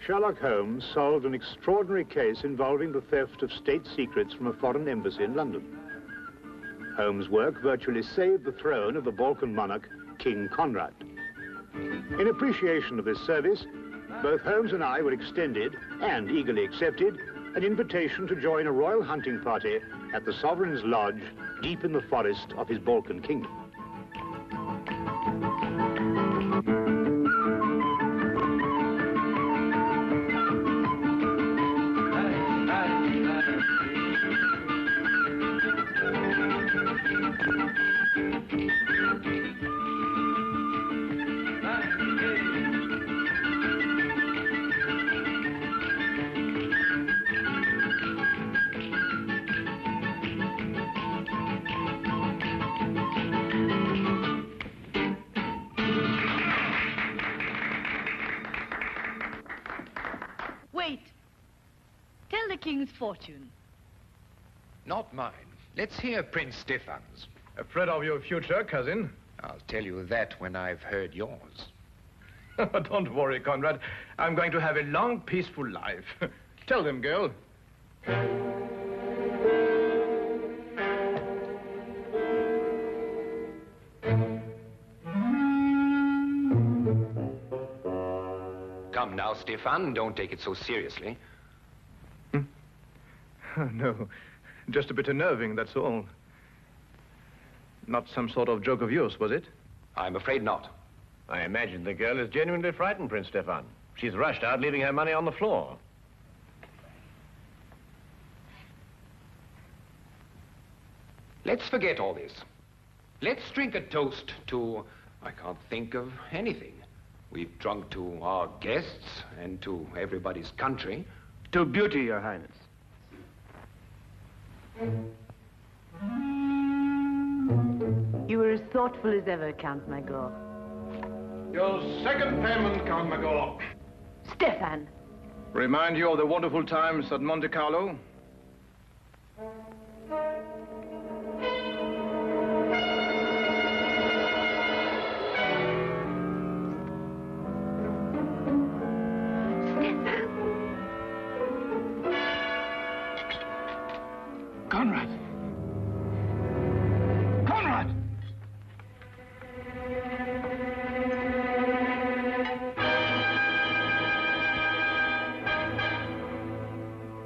Sherlock Holmes solved an extraordinary case involving the theft of state secrets from a foreign embassy in London. Holmes' work virtually saved the throne of the Balkan monarch, King Conrad. In appreciation of this service, both Holmes and I were extended, and eagerly accepted, an invitation to join a royal hunting party at the Sovereign's Lodge, deep in the forest of his Balkan kingdom. Wait. Tell the king's fortune. Not mine. Let's hear Prince Stefan's. Afraid of your future, cousin? I'll tell you that when I've heard yours. Don't worry, Conrad. I'm going to have a long, peaceful life. Tell them, girl. Come now, Stefan, don't take it so seriously. No, just a bit unnerving, that's all. Not some sort of joke of yours, was it? I'm afraid not. I imagine the girl is genuinely frightened, Prince Stefan. She's rushed out, leaving her money on the floor. Let's forget all this. Let's drink a toast to... I can't think of anything. We've drunk to our guests and to everybody's country. To beauty, Your Highness. You were as thoughtful as ever, Count Magor. Your second payment, Count Magor. Stefan. Remind you of the wonderful times at Monte Carlo? Conrad! Conrad!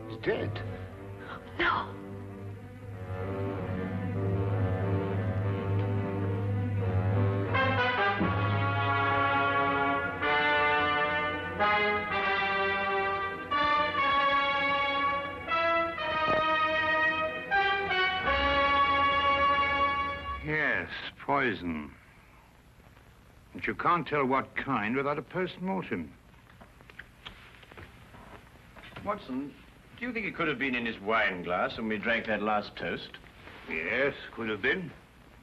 He's dead. No. Yes, poison. But you can't tell what kind without a post-mortem. Watson, do you think it could have been in his wine glass when we drank that last toast? Yes, could have been.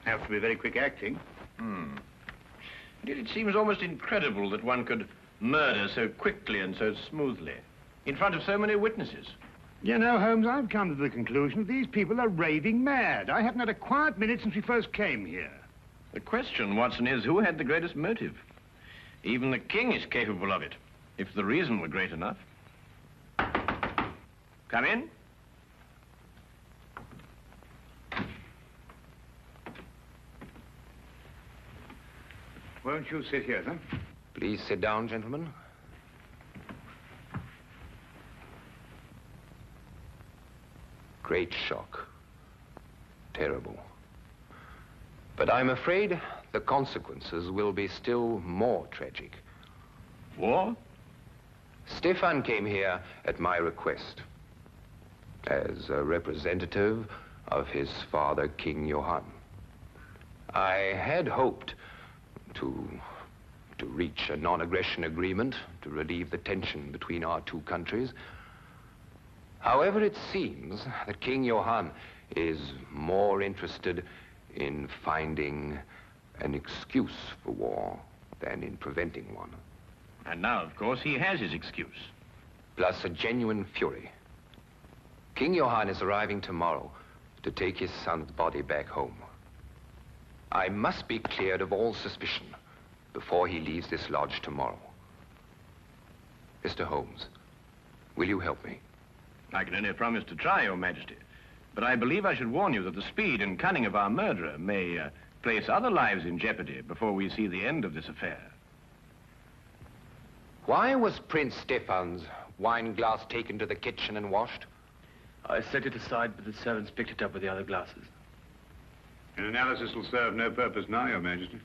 Have to be very quick acting. Indeed, it seems almost incredible that one could murder so quickly and so smoothly in front of so many witnesses. You know, Holmes, I've come to the conclusion that these people are raving mad. I haven't had a quiet minute since we first came here. The question, Watson, is who had the greatest motive? Even the king is capable of it, if the reason were great enough. Come in. Won't you sit here, then? Please sit down, gentlemen. Great shock. Terrible. But I'm afraid the consequences will be still more tragic. War? Stefan came here at my request as a representative of his father, King Johann. I had hoped to reach a non-aggression agreement to relieve the tension between our two countries. However, it seems that King Johann is more interested in finding an excuse for war than in preventing one. And now, of course, he has his excuse. Plus a genuine fury. King Johann is arriving tomorrow to take his son's body back home. I must be cleared of all suspicion before he leaves this lodge tomorrow. Mr. Holmes, will you help me? I can only promise to try, Your Majesty. But I believe I should warn you that the speed and cunning of our murderer may place other lives in jeopardy before we see the end of this affair. Why was Prince Stefan's wine glass taken to the kitchen and washed? I set it aside, but the servants picked it up with the other glasses. An analysis will serve no purpose now, Your Majesty.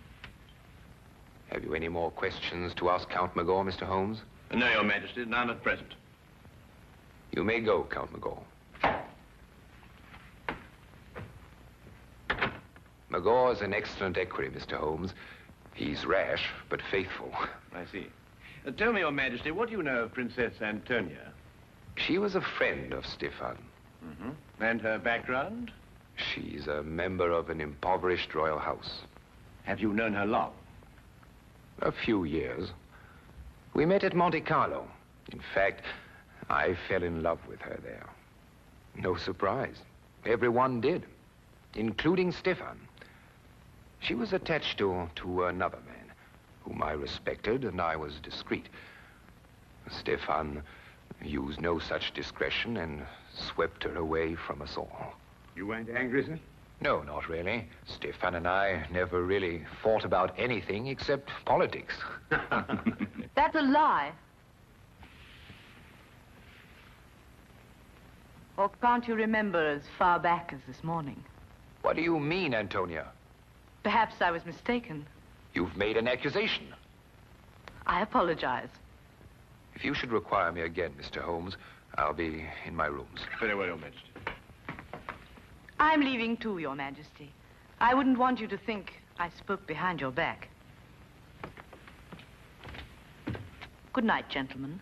Have you any more questions to ask Count Magor, Mr. Holmes? No, Your Majesty, none at present. You may go, Count Magor. Magor is an excellent equerry, Mr. Holmes. He's rash, but faithful. I see. Tell me, Your Majesty, what do you know of Princess Antonia? She was a friend of Stefan. Mm-hmm. And her background? She's a member of an impoverished royal house. Have you known her long? A few years. We met at Monte Carlo. In fact, I fell in love with her there. No surprise. Everyone did, including Stefan. She was attached to another man, whom I respected, and I was discreet. Stefan used no such discretion and swept her away from us all. You weren't angry, sir? No, not really. Stefan and I never really fought about anything except politics. That's a lie. Or can't you remember as far back as this morning? What do you mean, Antonia? Perhaps I was mistaken. You've made an accusation. I apologize. If you should require me again, Mr. Holmes, I'll be in my rooms. Very well, Your Majesty. I'm leaving too, Your Majesty. I wouldn't want you to think I spoke behind your back. Good night, gentlemen.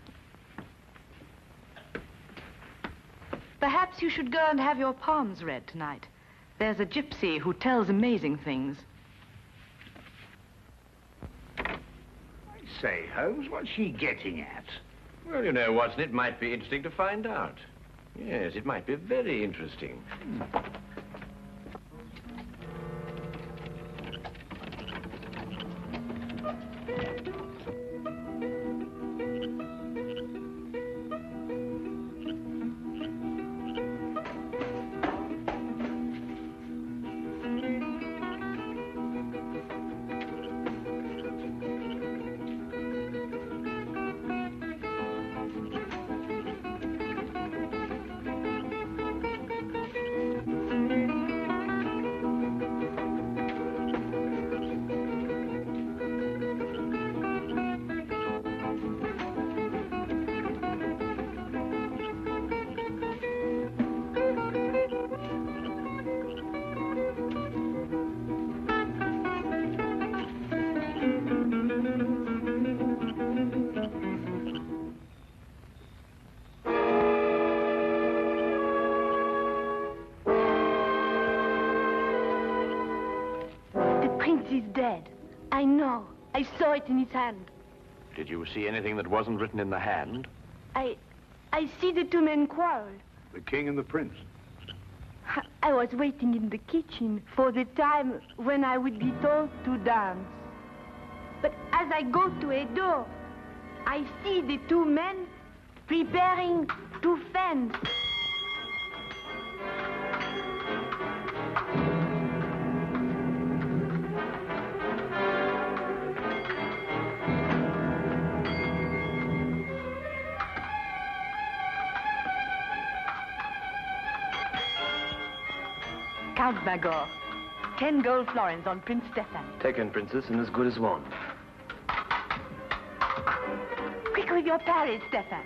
Perhaps you should go and have your palms read tonight. There's a gypsy who tells amazing things. I say, Holmes, what's she getting at? Well, you know, Watson, it might be interesting to find out. Yes, it might be very interesting. He's dead. I know. I saw it in his hand. Did you see anything that wasn't written in the hand? I see the two men quarrel. The king and the prince. I was waiting in the kitchen for the time when I would be told to dance. But as I go to a door, I see the two men preparing to fence. Count Magor, 10 gold florins on Prince Stefan. Taken, Princess, and as good as won. Quick with your parry, Stefan.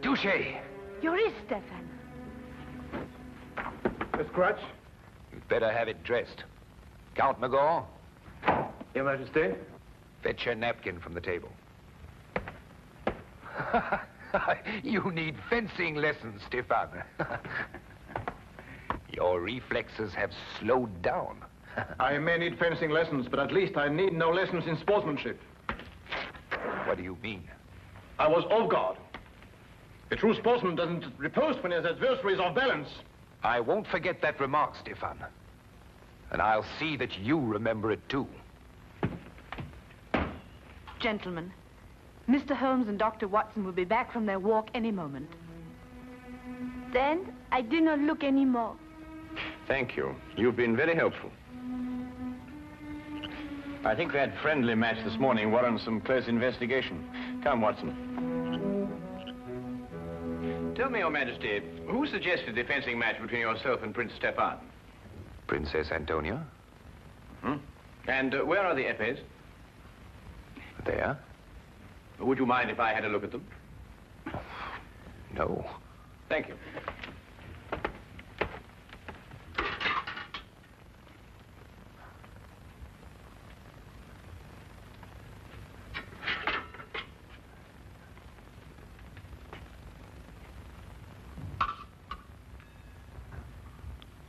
Touche! Your wrist, Stefan. Miss Crutch? You'd better have it dressed. Count Magor, Your Majesty? fetch your napkin from the table. You need fencing lessons, Stefan. Your reflexes have slowed down. I may need fencing lessons, but at least I need no lessons in sportsmanship. What do you mean? I was off guard. A true sportsman doesn't riposte when his adversary is off balance. I won't forget that remark, Stefan. And I'll see that you remember it too. Gentlemen, Mr. Holmes and Dr. Watson will be back from their walk any moment. Then I do not look anymore. Thank you. You've been very helpful. I think that friendly match this morning warrants some close investigation. Come, Watson. Tell me, Your Majesty, who suggested the fencing match between yourself and Prince Stefan? Princess Antonia? Hmm? And where are the épées? There? Would you mind if I had a look at them? No. Thank you.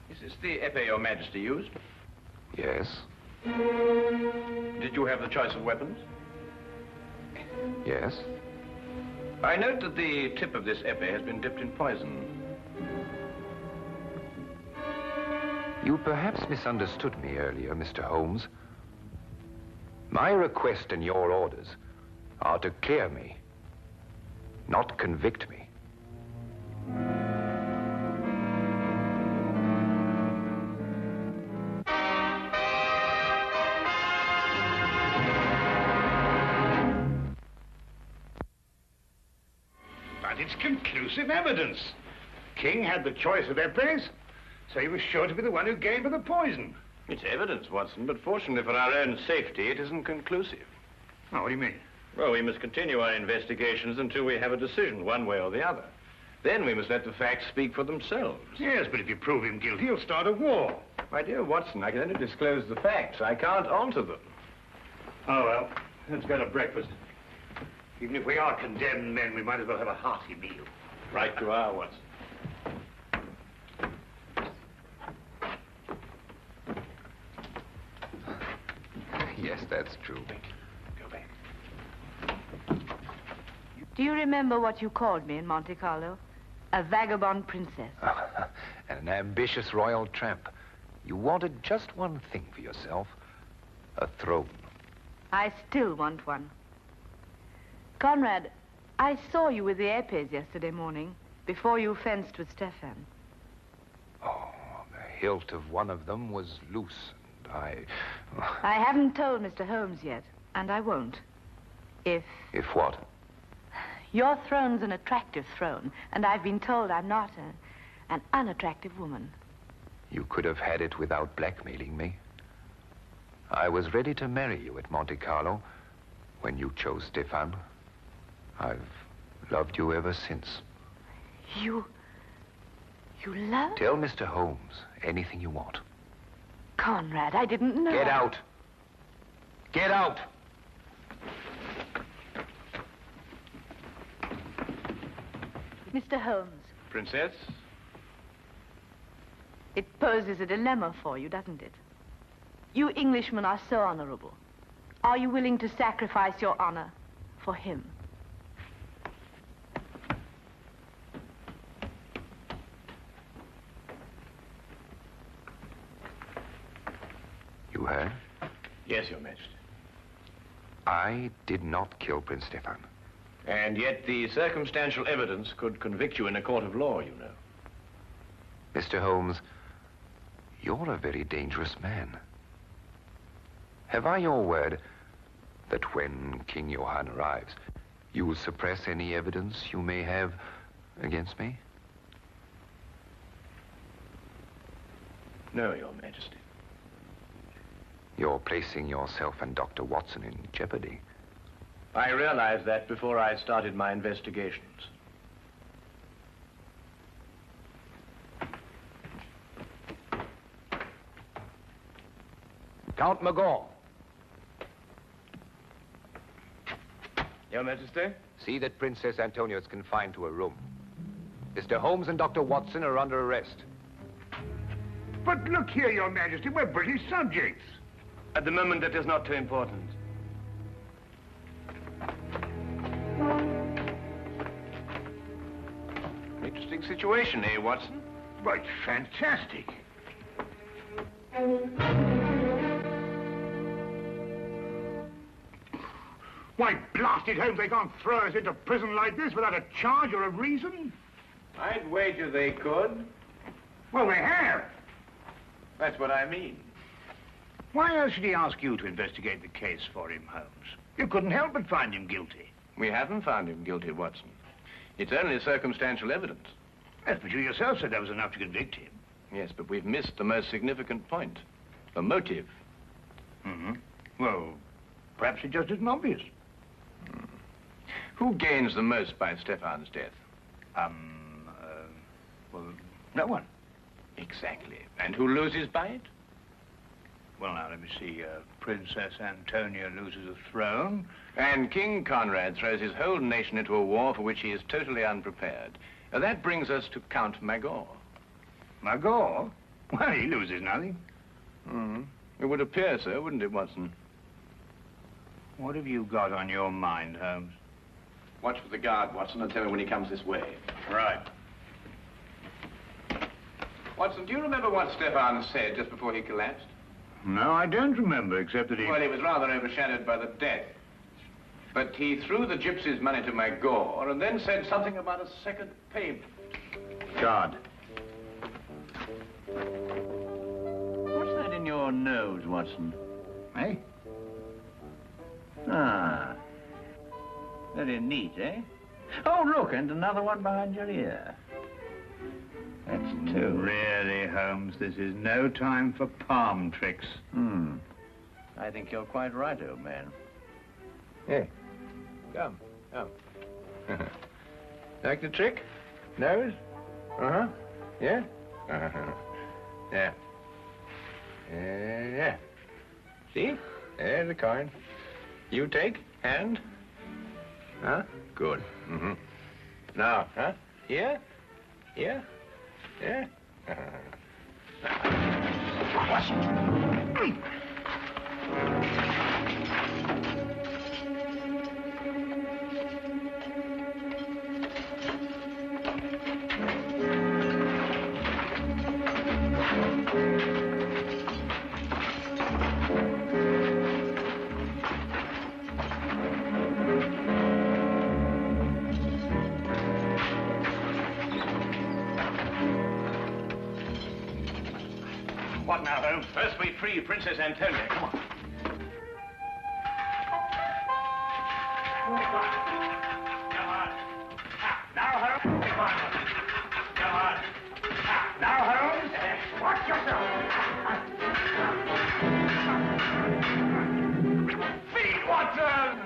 Is this the épée Your Majesty used? Yes. Did you have the choice of weapons? Yes. I note that the tip of this épée has been dipped in poison. You perhaps misunderstood me earlier, Mr. Holmes. My request and your orders are to clear me, not convict me. But it's conclusive evidence. King had the choice of épées, so he was sure to be the one who gave her the poison. It's evidence, Watson, but fortunately for our own safety, it isn't conclusive. Oh, what do you mean? Well, we must continue our investigations until we have a decision, one way or the other. Then we must let the facts speak for themselves. Yes, but if you prove him guilty, he'll start a war. My dear Watson, I can only disclose the facts. I can't alter them. Oh, well, let's go to breakfast. Even if we are condemned men, we might as well have a hearty meal. Right you are, Watson. Yes, that's true. Go back. Do you remember what you called me in Monte Carlo? A vagabond princess. And an ambitious royal tramp. You wanted just one thing for yourself, a throne. I still want one. Conrad, I saw you with the épées yesterday morning, before you fenced with Stefan. Oh, the hilt of one of them was loose, and I haven't told Mr. Holmes yet, and I won't. If what? your throne's an attractive throne, and I've been told I'm not an unattractive woman. You could have had it without blackmailing me. I was ready to marry you at Monte Carlo when you chose Stefan. I've loved you ever since. You love? Tell Mr. Holmes anything you want. Conrad, I didn't know. Get out. Get out. Mr. Holmes, Princess? it poses a dilemma for you, doesn't it? You Englishmen are so honorable. Are you willing to sacrifice your honor for him? You heard? Yes, Your Majesty. I did not kill Prince Stefan. And yet the circumstantial evidence could convict you in a court of law, you know. Mr. Holmes, you're a very dangerous man. Have I your word that when King Johann arrives, you will suppress any evidence you may have against me? No, Your Majesty. You're placing yourself and Dr. Watson in jeopardy. I realized that before I started my investigations. Count Magor. Your Majesty? See that Princess Antonia is confined to a room. Mr. Holmes and Dr. Watson are under arrest. But look here, Your Majesty, we're British subjects. At the moment, that is not too important. Interesting situation, eh, Watson? Right, fantastic. Why, blast it, Holmes, they can't throw us into prison like this without a charge or a reason. I'd wager they could. Well, they have. That's what I mean. Why else should he ask you to investigate the case for him, Holmes? You couldn't help but find him guilty. We haven't found him guilty, Watson. It's only circumstantial evidence. Yes, but you yourself said that was enough to convict him. Yes, but we've missed the most significant point. The motive. Mm-hmm. Well, perhaps it just isn't obvious. Who gains the most by Stefan's death? Well, no one. Exactly. And who loses by it? Well, now, let me see. Princess Antonia loses a throne. And King Conrad throws his whole nation into a war for which he is totally unprepared. That brings us to Count Magor. Magor? Well, he loses nothing. Mm-hmm. It would appear so, wouldn't it, Watson? What have you got on your mind, Holmes? Watch for the guard, Watson, and tell me when he comes this way. Right. Watson, do you remember what Stefan said just before he collapsed? No, I don't remember, except that he... Well, he was rather overshadowed by the death. But he threw the gypsies' money to Magor and then said something about a second payment. God. What's that in your nose, Watson? Eh? Ah. Very neat, eh? Oh, look, and another one behind your ear. That's two. Really, Holmes, this is no time for palm tricks. I think you're quite right, old man. Hey, come. Like the trick? Nose? Uh-huh. Yeah? Uh-huh. Yeah. Yeah. See? There's the coin. You take, hand. Huh? Good. Mm-hmm. Now, huh? Here? Here? Yeah? What now, Holmes? First we free Princess Antonia. Come on. Now, Holmes. Come on. Now, Holmes. Watch yourself. Feed, Watson.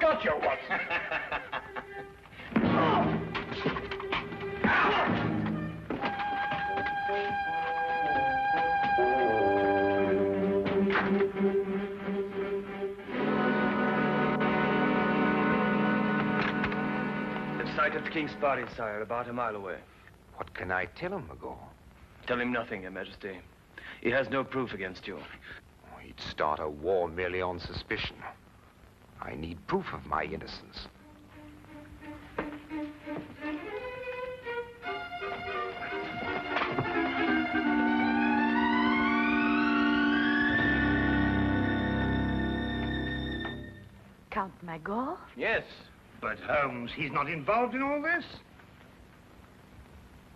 Gotcha, Watson. I've sighted the king's body, sire, about a mile away. What can I tell him, Magor? Tell him nothing, Your Majesty. He has no proof against you. Oh, he'd start a war merely on suspicion. I need proof of my innocence. Count Magor? Yes. But, Holmes, he's not involved in all this?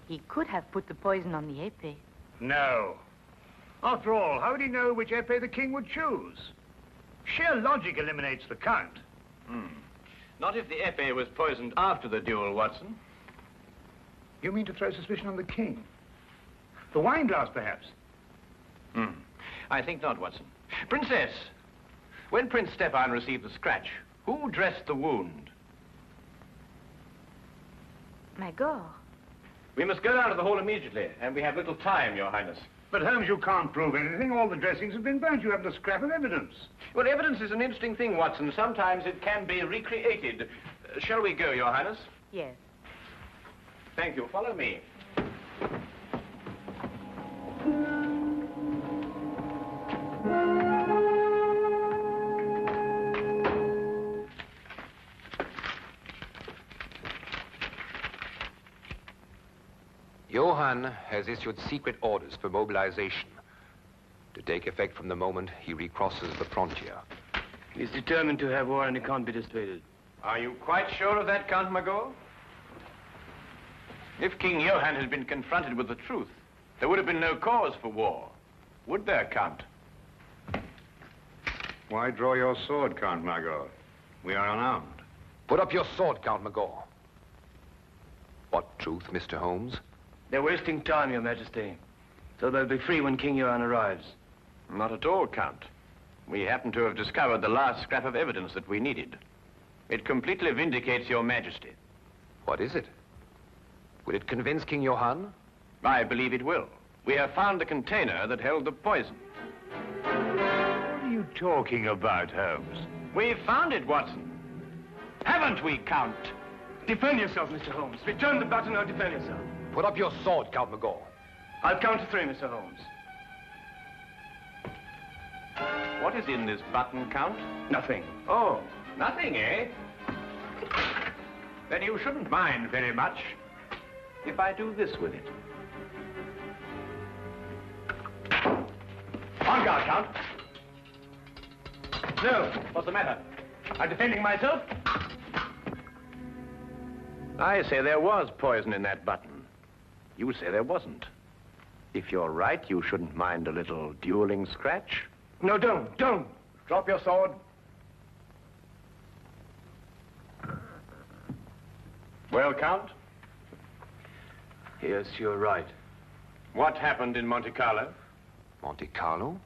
He could have put the poison on the épée. No. After all, how would he know which épée the king would choose? Sheer logic eliminates the count. Not if the épée was poisoned after the duel, Watson. You mean to throw suspicion on the king? The wine glass, perhaps? I think not, Watson. Princess, when Prince Stefan received the scratch, Who dressed the wound? Magor. We must go down to the hall immediately, and we have little time, Your Highness. But Holmes, you can't prove anything. All the dressings have been burnt. You haven't a scrap of evidence. Well, evidence is an interesting thing, Watson. Sometimes it can be recreated. Shall we go, Your Highness? Yes. Thank you. Follow me. Johann has issued secret orders for mobilization to take effect from the moment he recrosses the frontier. He's determined to have war and he can't be dissuaded. Are you quite sure of that, Count Magor? If King Johann had been confronted with the truth, there would have been no cause for war. Would there, Count? Why draw your sword, Count Magor? We are unarmed. Put up your sword, Count Magor. What truth, Mr. Holmes? They're wasting time, Your Majesty. So they'll be free when King Johann arrives. Not at all, Count. We happen to have discovered the last scrap of evidence that we needed. It completely vindicates Your Majesty. What is it? Will it convince King Johann? I believe it will. We have found the container that held the poison. What are you talking about, Holmes? We've found it, Watson. Haven't we, Count? Defend yourself, Mr. Holmes. Return the button or defend yourself. Put up your sword, Count Magor. I'll count to 3, Mr. Holmes. What is in this button, Count? Nothing. Oh, nothing, eh? Then you shouldn't mind very much if I do this with it. On guard, Count. No, what's the matter? I'm defending myself. I say there was poison in that button. You say there wasn't. If you're right, you shouldn't mind a little dueling scratch. No, don't. Drop your sword. Well, Count? Yes, you're right. What happened in Monte Carlo? Monte Carlo?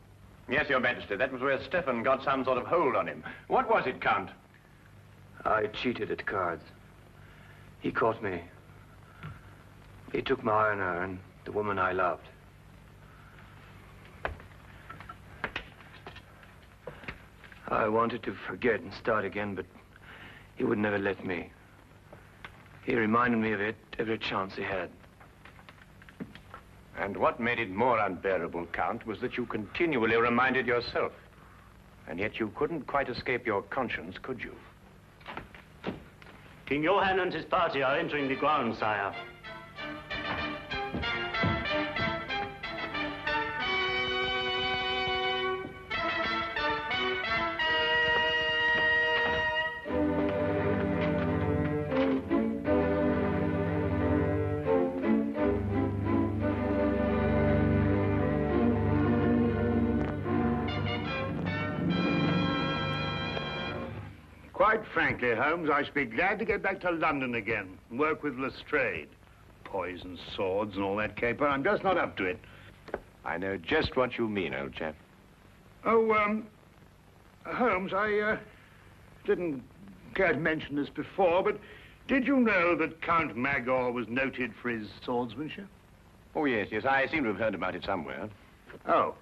Yes, Your Majesty. That was where Stefan got some sort of hold on him. What was it, Count? I cheated at cards. He caught me. He took my honor and the woman I loved. I wanted to forget and start again, but he would never let me. He reminded me of it every chance he had. And what made it more unbearable, Count, was that you continually reminded yourself. And yet you couldn't quite escape your conscience, could you? King Johann and his party are entering the grounds, sire. Quite frankly, Holmes, I should be glad to get back to London again and work with Lestrade. Poison swords and all that caper. I'm just not up to it. I know just what you mean, old chap. Oh, Holmes, I didn't care to mention this before, but did you know that Count Magor was noted for his swordsmanship? Oh, yes, I seem to have heard about it somewhere. Oh.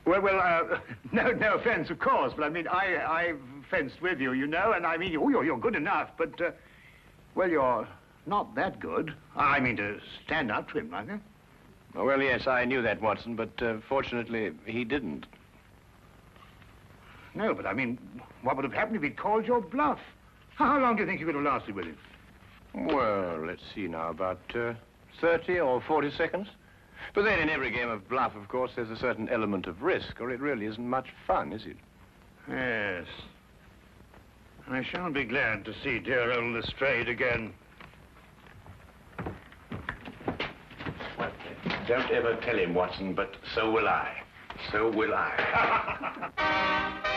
Well, no offense, of course, but I mean, I've fenced with you, you know, and I mean, you're good enough, but, well, you're not that good. I mean, to stand up to him like that. Oh, well, yes, I knew that, Watson, but fortunately, he didn't. No, but I mean, what would have happened if he'd called your bluff? How long do you think you could have lasted with him? Well, let's see now, about 30 or 40 seconds. But then in every game of bluff, of course, there's a certain element of risk, or it really isn't much fun, is it? Yes. I shall be glad to see dear old Lestrade again. Well, don't ever tell him, Watson, but so will I. So will I.